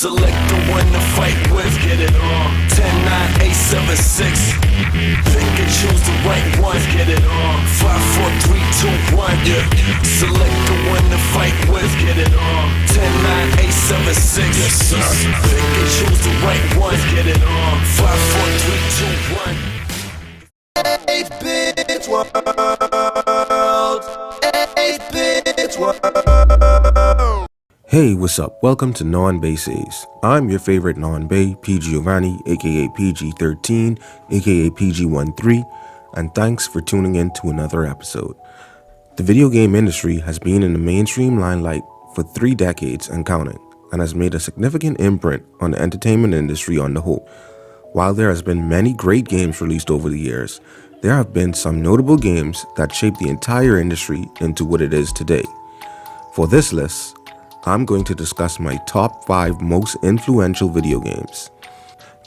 Select the one to fight with. Get it on. 10, 9, 8, 7, 6. Pick and choose the right one. Get it on. 5, 4, 3, 2, 1. Yeah. Select the one to fight with. Get it on. 10, 9, 8, 7, 6. Yes, sir. Pick and choose the right one. Get it on. 5, 4, 3, 2, 1. 8-bit world. 8-bit world. Hey, what's up? Welcome to Non Bae Says. I'm your favorite Non Bae, P. Giovanni, aka PG13, aka PG13, and thanks for tuning in to another episode. The video game industry has been in the mainstream limelight for 3 decades and counting, and has made a significant imprint on the entertainment industry on the whole. While there has been many great games released over the years, there have been some notable games that shaped the entire industry into what it is today. For this list, I'm going to discuss my top 5 most influential video games.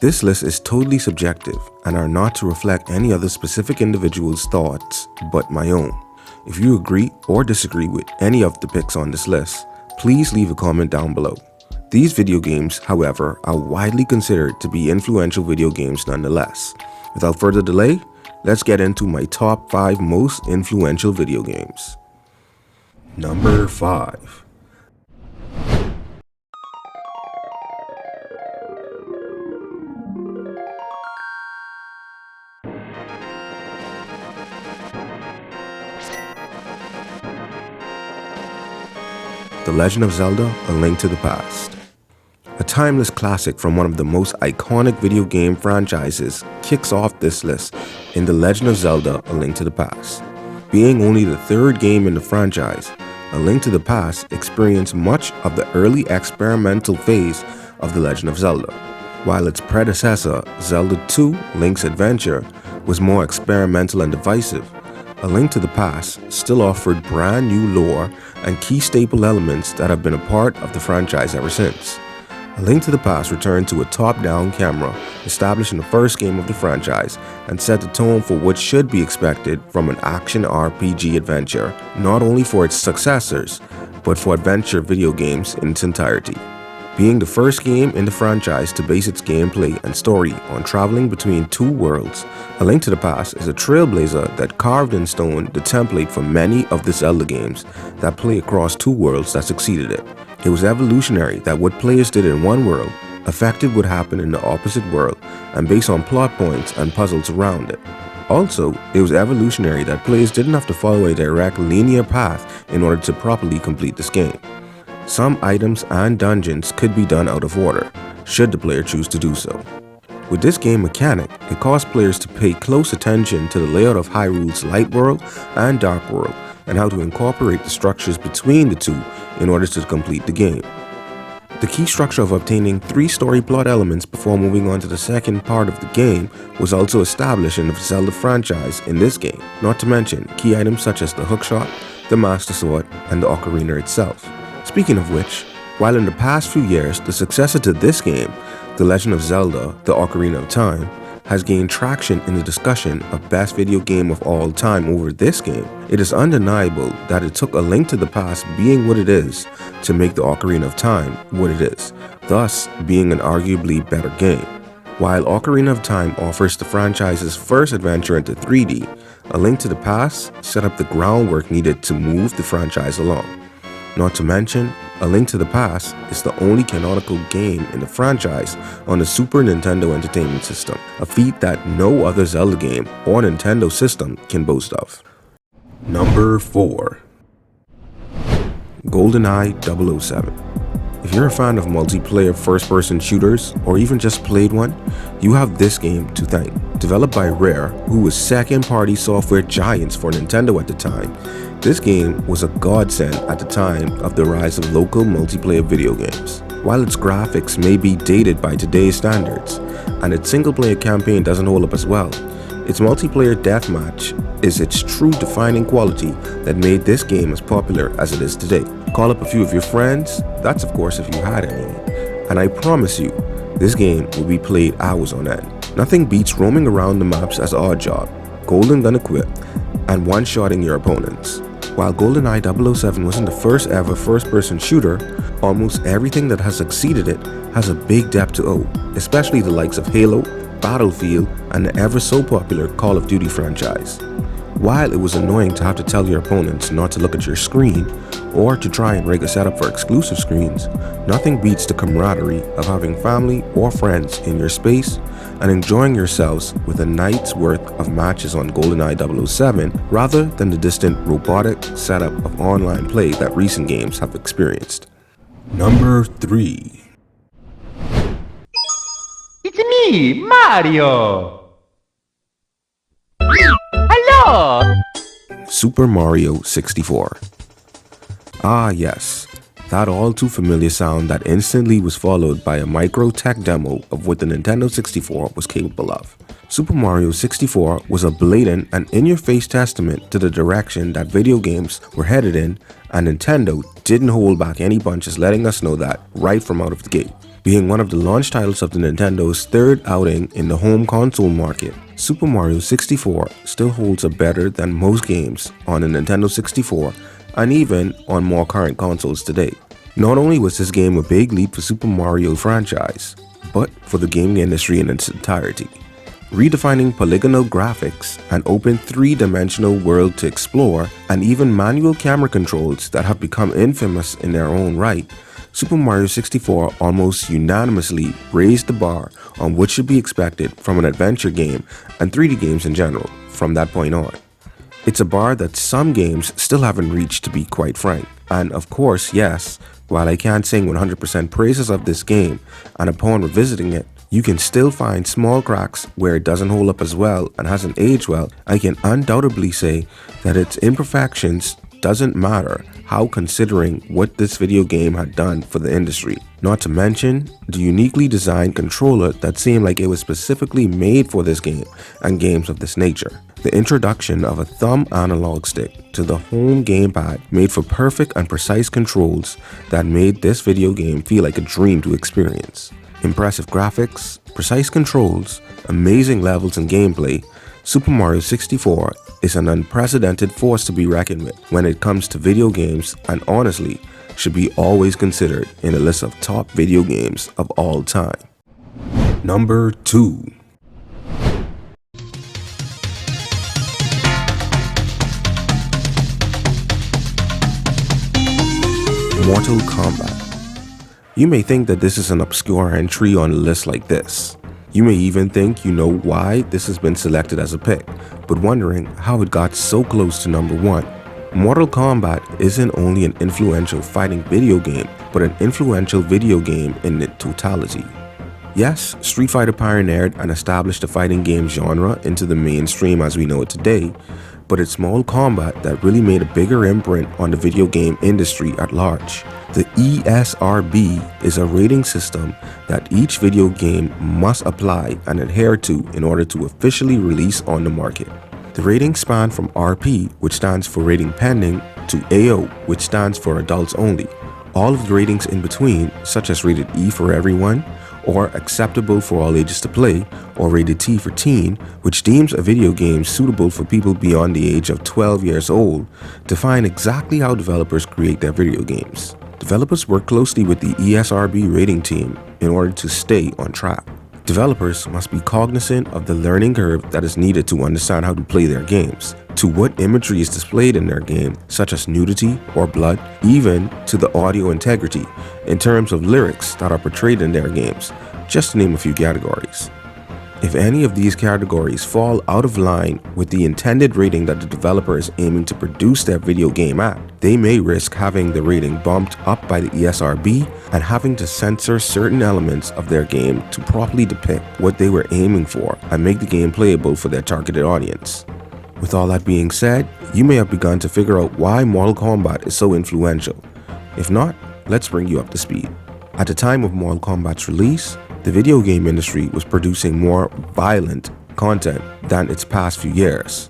This list is totally subjective and are not to reflect any other specific individual's thoughts but my own. If you agree or disagree with any of the picks on this list, please leave a comment down below. These video games, however, are widely considered to be influential video games nonetheless. Without further delay, let's get into my top 5 most influential video games. Number 5. The Legend of Zelda: A Link to the Past. A timeless classic from one of the most iconic video game franchises kicks off this list in The Legend of Zelda: A Link to the Past. Being only the 3rd game in the franchise, A Link to the Past experienced much of the early experimental phase of The Legend of Zelda, while its predecessor, Zelda 2: Link's Adventure, was more experimental and divisive. A Link to the Past still offered brand new lore and key staple elements that have been a part of the franchise ever since. A Link to the Past returned to a top-down camera, establishing the first game of the franchise, and set the tone for what should be expected from an action RPG adventure, not only for its successors, but for adventure video games in its entirety. Being the first game in the franchise to base its gameplay and story on traveling between 2 worlds, A Link to the Past is a trailblazer that carved in stone the template for many of the Zelda games that play across 2 worlds that succeeded it. It was evolutionary that what players did in one world affected what happened in the opposite world, and based on plot points and puzzles around it. Also, it was evolutionary that players didn't have to follow a direct linear path in order to properly complete this game. Some items and dungeons could be done out of order, should the player choose to do so. With this game mechanic, it caused players to pay close attention to the layout of Hyrule's Light World and Dark World, and how to incorporate the structures between the two in order to complete the game. The key structure of obtaining 3 story plot elements before moving on to the second part of the game was also established in the Zelda franchise in this game, not to mention key items such as the hookshot, the Master Sword, and the Ocarina itself. Speaking of which, while in the past few years the successor to this game, The Legend of Zelda: The Ocarina of Time, has gained traction in the discussion of best video game of all time over this game, it is undeniable that it took A Link to the Past being what it is to make the Ocarina of Time what it is, thus being an arguably better game. While Ocarina of Time offers the franchise's first adventure into 3D, A Link to the Past set up the groundwork needed to move the franchise along. Not to mention, A Link to the Past is the only canonical game in the franchise on the Super Nintendo Entertainment System, a feat that no other Zelda game or Nintendo system can boast of. Number 4. Goldeneye 007. If you're a fan of multiplayer first-person shooters, or even just played one, you have this game to thank. Developed by Rare, who was second-party software giants for Nintendo at the time, this game was a godsend at the time of the rise of local multiplayer video games. While its graphics may be dated by today's standards, and its single-player campaign doesn't hold up as well, its multiplayer deathmatch is its true defining quality that made this game as popular as it is today. Call up a few of your friends, that's of course if you had any, and I promise you, this game will be played hours on end. Nothing beats roaming around the maps as Oddjob, Golden Gun equipped, and one-shotting your opponents. While Goldeneye 007 wasn't the first ever first-person shooter, almost everything that has succeeded it has a big depth to owe, especially the likes of Halo, Battlefield, and the ever so popular Call of Duty franchise. While it was annoying to have to tell your opponents not to look at your screen, or to try and rig a setup for exclusive screens, nothing beats the camaraderie of having family or friends in your space and enjoying yourselves with a night's worth of matches on GoldenEye 007 rather than the distant robotic setup of online play that recent games have experienced. Number 3. It's me, Mario! Hello! Super Mario 64. Ah yes, that all too familiar sound that instantly was followed by a micro tech demo of what the Nintendo 64 was capable of. Super Mario 64 was a blatant and in-your-face testament to the direction that video games were headed in, and Nintendo didn't hold back any punches, letting us know that right from out of the gate. Being one of the launch titles of the Nintendo's third outing in the home console market, Super Mario 64 still holds up better than most games on the Nintendo 64 and even on more current consoles today. Not only was this game a big leap for Super Mario franchise, but for the gaming industry in its entirety. Redefining polygonal graphics, an open three-dimensional world to explore, and even manual camera controls that have become infamous in their own right, Super Mario 64 almost unanimously raised the bar on what should be expected from an adventure game and 3D games in general from that point on. It's a bar that some games still haven't reached, to be quite frank. And of course, yes, while I can't sing 100% praises of this game, and upon revisiting it, you can still find small cracks where it doesn't hold up as well and hasn't aged well, I can undoubtedly say that its imperfections doesn't matter how, considering what this video game had done for the industry. Not to mention the uniquely designed controller that seemed like it was specifically made for this game and games of this nature. The introduction of a thumb analog stick to the home gamepad made for perfect and precise controls that made this video game feel like a dream to experience. Impressive graphics, precise controls, amazing levels and gameplay, Super Mario 64 is an unprecedented force to be reckoned with when it comes to video games, and honestly should be always considered in a list of top video games of all time. Number 2. Mortal Kombat. You may think that this is an obscure entry on a list like this. You may even think you know why this has been selected as a pick, but wondering how it got so close to number 1. Mortal Kombat isn't only an influential fighting video game, but an influential video game in its totality. Yes, Street Fighter pioneered and established the fighting game genre into the mainstream as we know it today, but it's Mortal Kombat that really made a bigger imprint on the video game industry at large. The ESRB is a rating system that each video game must apply and adhere to in order to officially release on the market. The ratings span from RP, which stands for rating pending, to AO, which stands for adults only. All of the ratings in between, such as rated E for everyone, or acceptable for all ages to play, or rated T for teen, which deems a video game suitable for people beyond the age of 12 years old, define exactly how developers create their video games. Developers work closely with the ESRB rating team in order to stay on track. Developers must be cognizant of the learning curve that is needed to understand how to play their games, to what imagery is displayed in their game, such as nudity or blood, even to the audio integrity in terms of lyrics that are portrayed in their games, just to name a few categories. If any of these categories fall out of line with the intended rating that the developer is aiming to produce their video game at, they may risk having the rating bumped up by the ESRB and having to censor certain elements of their game to properly depict what they were aiming for and make the game playable for their targeted audience. With all that being said, you may have begun to figure out why Mortal Kombat is so influential. If not, let's bring you up to speed. At the time of Mortal Kombat's release, the video game industry was producing more violent content than its past few years.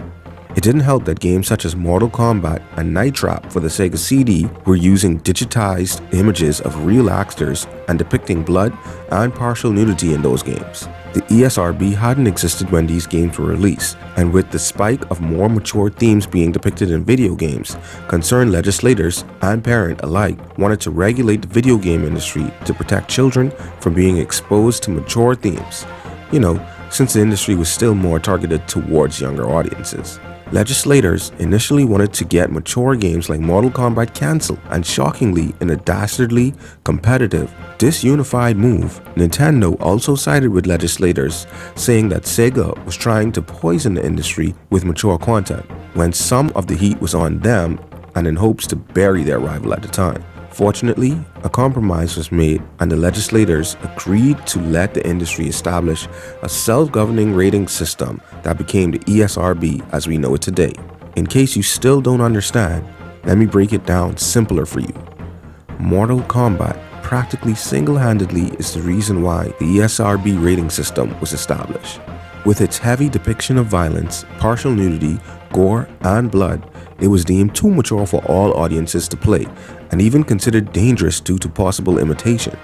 It didn't help that games such as Mortal Kombat and Night Trap for the Sega CD were using digitized images of real actors and depicting blood and partial nudity in those games. The ESRB hadn't existed when these games were released, and with the spike of more mature themes being depicted in video games, concerned legislators and parents alike wanted to regulate the video game industry to protect children from being exposed to mature themes. Since the industry was still more targeted towards younger audiences. Legislators initially wanted to get mature games like Mortal Kombat cancelled, and shockingly, in a dastardly, competitive, disunified move, Nintendo also sided with legislators, saying that Sega was trying to poison the industry with mature content, when some of the heat was on them and in hopes to bury their rival at the time. Fortunately, a compromise was made and the legislators agreed to let the industry establish a self-governing rating system that became the ESRB as we know it today. In case you still don't understand, let me break it down simpler for you. Mortal Kombat practically single-handedly is the reason why the ESRB rating system was established. With its heavy depiction of violence, partial nudity, gore, and blood, it was deemed too mature for all audiences to play, and even considered dangerous due to possible imitation.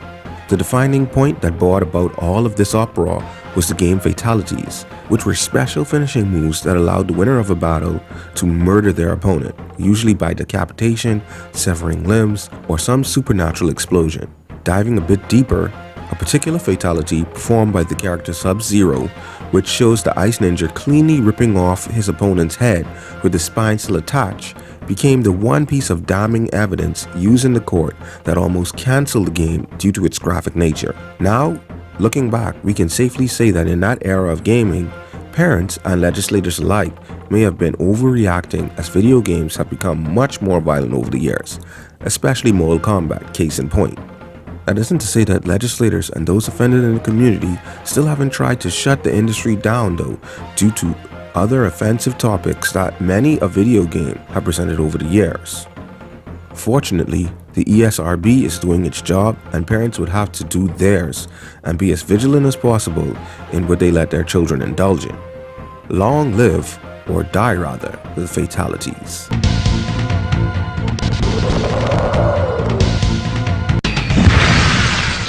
The defining point that brought about all of this uproar was the game fatalities, which were special finishing moves that allowed the winner of a battle to murder their opponent, usually by decapitation, severing limbs, or some supernatural explosion. Diving a bit deeper, a particular fatality performed by the character Sub-Zero, which shows the Ice Ninja cleanly ripping off his opponent's head with the spine still attached, became the one piece of damning evidence used in the court that almost canceled the game due to its graphic nature. Now, looking back, we can safely say that in that era of gaming, parents and legislators alike may have been overreacting as video games have become much more violent over the years, especially Mortal Kombat, case in point. That isn't to say that legislators and those offended in the community still haven't tried to shut the industry down though, due to other offensive topics that many a video game have presented over the years. Fortunately, the ESRB is doing its job and parents would have to do theirs and be as vigilant as possible in what they let their children indulge in. Long live, or die rather, the fatalities.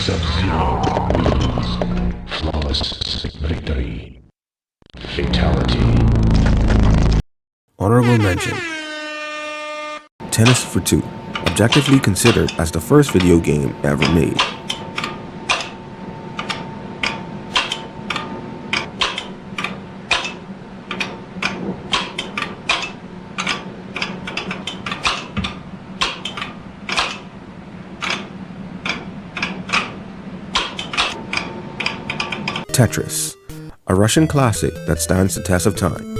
Sub-Zero wins. Flawless victory. Fatality. Honorable mention. Tennis for Two, objectively considered as the first video game ever made. Tetris, a Russian classic that stands the test of time.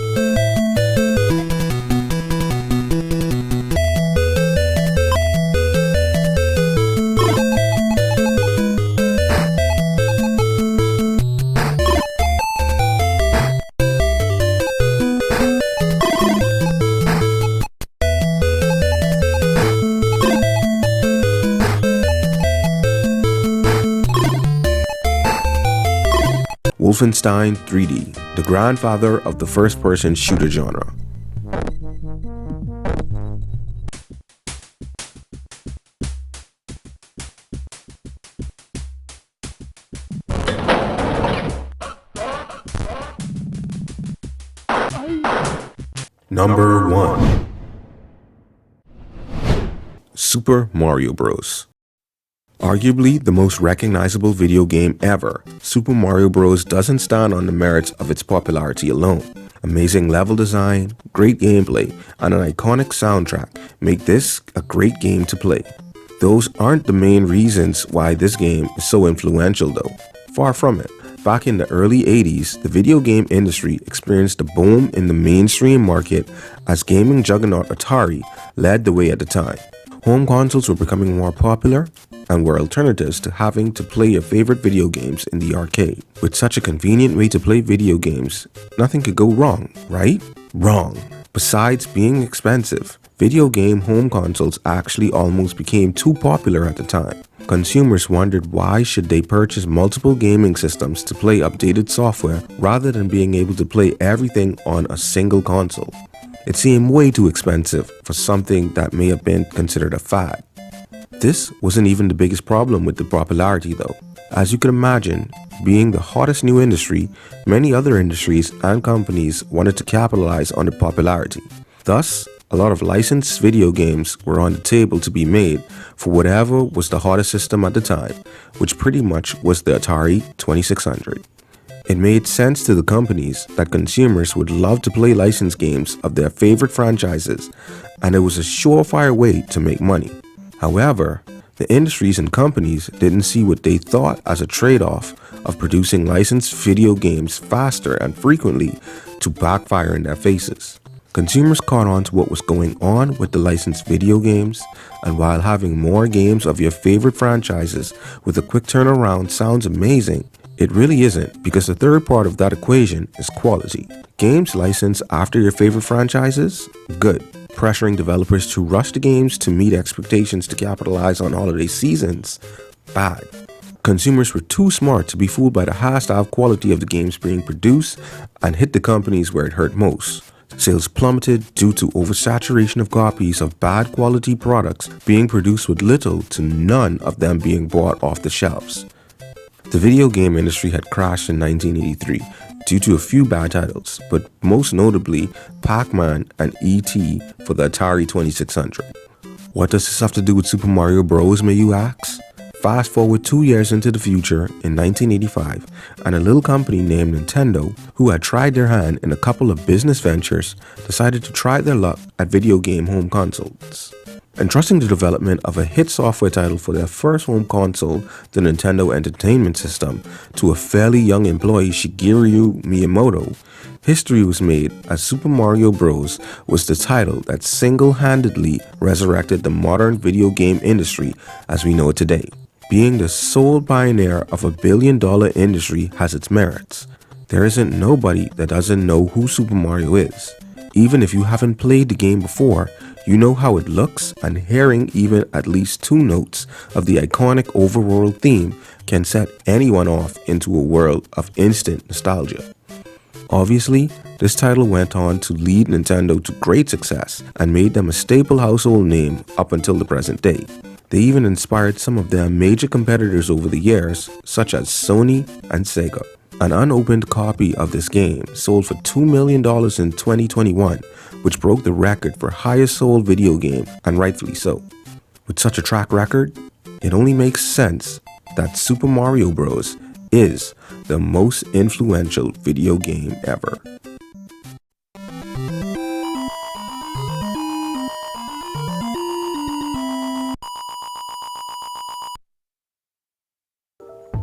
Wolfenstein 3D, the grandfather of the first-person shooter genre. Number 1. Super Mario Bros. Arguably the most recognizable video game ever, Super Mario Bros. Doesn't stand on the merits of its popularity alone. Amazing level design, great gameplay, and an iconic soundtrack make this a great game to play. Those aren't the main reasons why this game is so influential though. Far from it. Back in the early 80s, the video game industry experienced a boom in the mainstream market as gaming juggernaut Atari led the way at the time. Home consoles were becoming more popular and were alternatives to having to play your favorite video games in the arcade. With such a convenient way to play video games, nothing could go wrong, right? Wrong. Besides being expensive, video game home consoles actually almost became too popular at the time. Consumers wondered why should they purchase multiple gaming systems to play updated software rather than being able to play everything on a single console. It seemed way too expensive for something that may have been considered a fad. This wasn't even the biggest problem with the popularity though. As you can imagine, being the hottest new industry, many other industries and companies wanted to capitalize on the popularity. Thus, a lot of licensed video games were on the table to be made for whatever was the hottest system at the time, which pretty much was the Atari 2600. It made sense to the companies that consumers would love to play licensed games of their favorite franchises, and it was a surefire way to make money. However, the industries and companies didn't see what they thought as a trade-off of producing licensed video games faster and frequently to backfire in their faces. Consumers caught on to what was going on with the licensed video games, and while having more games of your favorite franchises with a quick turnaround sounds amazing, it really isn't, because the third part of that equation is quality. Games licensed after your favorite franchises? Good. Pressuring developers to rush the games to meet expectations to capitalize on holiday seasons? Bad. Consumers were too smart to be fooled by the high-style quality of the games being produced and hit the companies where it hurt most. Sales plummeted due to oversaturation of copies of bad quality products being produced with little to none of them being bought off the shelves. The video game industry had crashed in 1983 due to a few bad titles, but most notably Pac-Man and E.T. for the Atari 2600. What does this have to do with Super Mario Bros., may you ask? Fast forward 2 years into the future in 1985, and a little company named Nintendo, who had tried their hand in a couple of business ventures, decided to try their luck at video game home consoles. Entrusting the development of a hit software title for their first home console, the Nintendo Entertainment System, to a fairly young employee, Shigeru Miyamoto, history was made as Super Mario Bros. Was the title that single-handedly resurrected the modern video game industry as we know it today. Being the sole pioneer of a billion-dollar industry has its merits. There isn't nobody that doesn't know who Super Mario is. Even if you haven't played the game before, you know how it looks, and hearing even at least 2 notes of the iconic overworld theme can set anyone off into a world of instant nostalgia. Obviously, this title went on to lead Nintendo to great success and made them a staple household name up until the present day. They even inspired some of their major competitors over the years, such as Sony and Sega. An unopened copy of this game sold for $2 million in 2021, which broke the record for highest sold video game, and rightfully so. With such a track record, it only makes sense that Super Mario Bros. Is the most influential video game ever.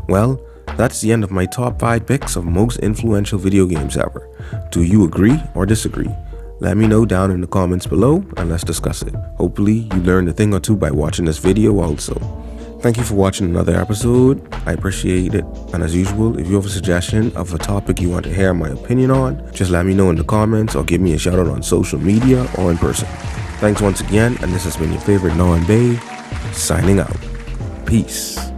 Well, that's the end of my top 5 picks of most influential video games ever. Do you agree or disagree? Let me know down in the comments below and let's discuss it. Hopefully you learned a thing or two by watching this video also. Thank you for watching another episode. I appreciate it. And as usual, if you have a suggestion of a topic you want to hear my opinion on, just let me know in the comments or give me a shout out on social media or in person. Thanks once again, and this has been your favorite Non Bae, signing out. Peace.